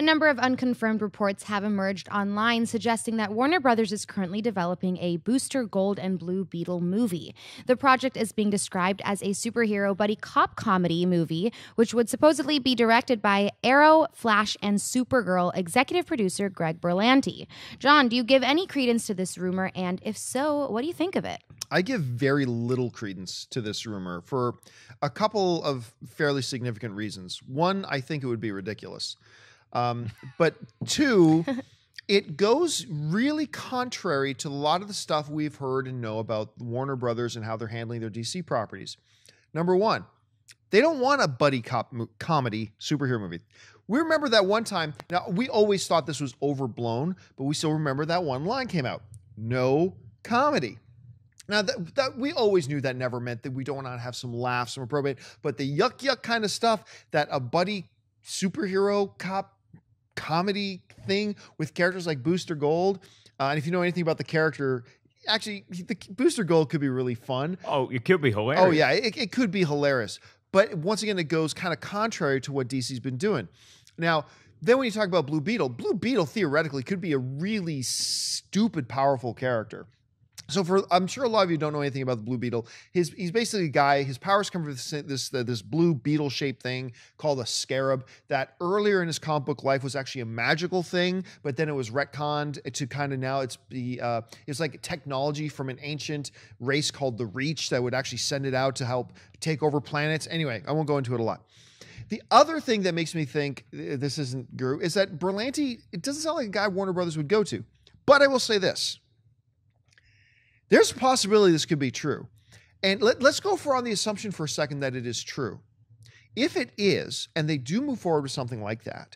number of unconfirmed reports have emerged online suggesting that Warner Brothers is currently developing a Booster Gold and Blue Beetle movie. The project is being described as a superhero buddy cop comedy movie, which would supposedly be directed by Arrow, Flash, and Supergirl executive producer Greg Berlanti. John, do you give any credence to this rumor? And if so, what do you think of it? I give very little credence to this rumor for a couple of fairly significant reasons. One, I think it would be ridiculous. But two, it goes really contrary to a lot of the stuff we've heard and know about Warner Brothers and how they're handling their DC properties. Number one, they don't want a buddy cop comedy superhero movie. We remember that one time. Now, we always thought this was overblown, but we still remember that one line came out. No comedy. Now, that we always knew that never meant that we don't want to have some laughs, some appropriate, but the yuck kind of stuff that a buddy superhero cop comedy thing with characters like Booster Gold, and if you know anything about the character, actually, the Booster Gold could be really fun. Oh, it could be hilarious. Oh, yeah, it could be hilarious. But once again, it goes kind of contrary to what DC's been doing. Now, then when you talk about Blue Beetle theoretically could be a really stupid, powerful character. So I'm sure a lot of you don't know anything about the Blue Beetle. He's basically a guy. His powers come from this blue beetle-shaped thing called a scarab that earlier in his comic book life was actually a magical thing, but then it was retconned to kind of now it's like technology from an ancient race called the Reach that would actually send it out to help take over planets. Anyway, I won't go into it a lot. The other thing that makes me think this isn't Guru is that Berlanti, it doesn't sound like a guy Warner Brothers would go to. But I will say this. There's a possibility this could be true. And let's go on the assumption for a second that it is true. If it is, and they do move forward with something like that,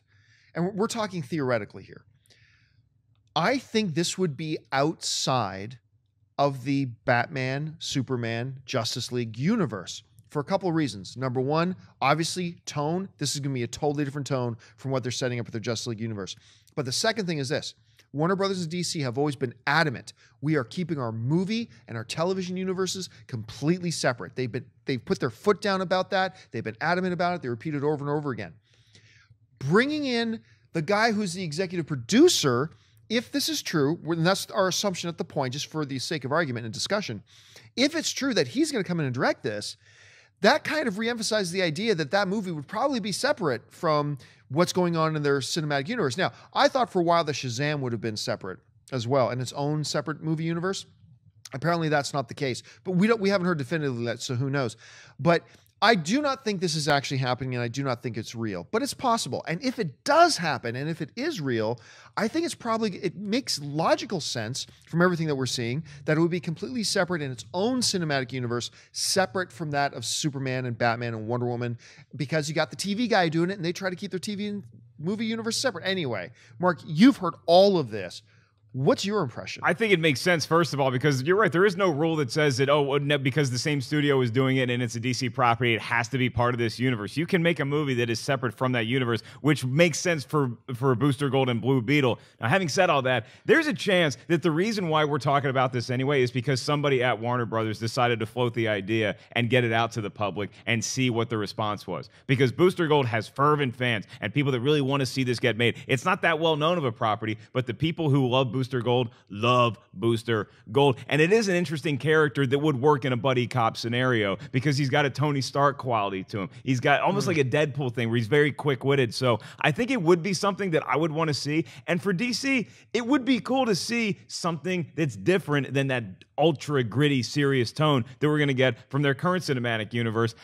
and we're talking theoretically here, I think this would be outside of the Batman, Superman, Justice League universe for a couple of reasons. Number one, obviously, tone. This is going to be a totally different tone from what they're setting up with their Justice League universe. But the second thing is this. Warner Brothers and DC have always been adamant. We are keeping our movie and our television universes completely separate. They've put their foot down about that. They've been adamant about it. They repeat it over and over again. Bringing in the guy who's the executive producer, if this is true, and that's our assumption at the point, just for the sake of argument and discussion, if it's true that he's going to come in and direct this, that kind of reemphasizes the idea that that movie would probably be separate from what's going on in their cinematic universe. Now, I thought for a while that Shazam would have been separate as well, in its own separate movie universe. Apparently that's not the case, but we haven't heard definitively that, so who knows. But I do not think this is actually happening, and I do not think it's real, but it's possible. And if it does happen, and if it is real, I think it makes logical sense from everything that we're seeing that it would be completely separate in its own cinematic universe, separate from that of Superman and Batman and Wonder Woman, because you got the TV guy doing it, and they try to keep their TV and movie universe separate. Anyway, Mark, you've heard all of this. What's your impression? I think it makes sense, first of all, because you're right. There is no rule that says that, because the same studio is doing it and it's a DC property, it has to be part of this universe. You can make a movie that is separate from that universe, which makes sense for Booster Gold and Blue Beetle. Now, having said all that, there's a chance that the reason why we're talking about this anyway is because somebody at Warner Brothers decided to float the idea and get it out to the public and see what the response was. Because Booster Gold has fervent fans and people that really want to see this get made. It's not that well known of a property, but the people who love Booster Gold love Booster Gold. And it is an interesting character that would work in a buddy cop scenario because he's got a Tony Stark quality to him. He's got almost like a Deadpool thing where he's very quick-witted. So I think it would be something that I would want to see. And for DC, it would be cool to see something that's different than that ultra gritty, serious tone that we're going to get from their current cinematic universe.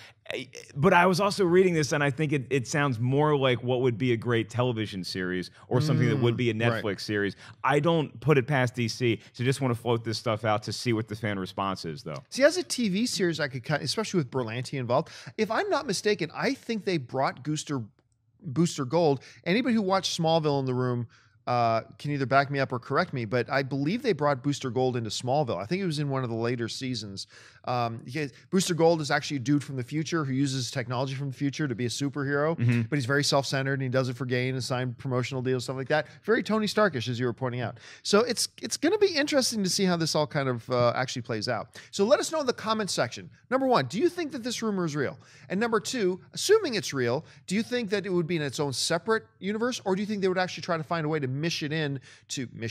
But I was also reading this, and I think it sounds more like what would be a great television series or something that would be a Netflix series. I don't put it past DC to just want to float this stuff out to see what the fan response is, though. See, as a TV series, I could cut, especially with Berlanti involved. If I'm not mistaken, I think they brought Booster Gold. Anybody who watched Smallville in the room can either back me up or correct me, but I believe they brought Booster Gold into Smallville. I think it was in one of the later seasons. Booster Gold is actually a dude from the future who uses technology from the future to be a superhero, but he's very self-centered and he does it for gain and sign promotional deals, stuff like that. Very Tony Starkish, as you were pointing out. So it's going to be interesting to see how this all kind of actually plays out. So let us know in the comments section. Number one, do you think that this rumor is real? And number two, assuming it's real, do you think that it would be in its own separate universe, or do you think they would actually try to find a way to mish it in to the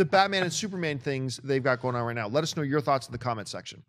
Batman and Superman things they've got going on right now? Let us know your thoughts in the comment section.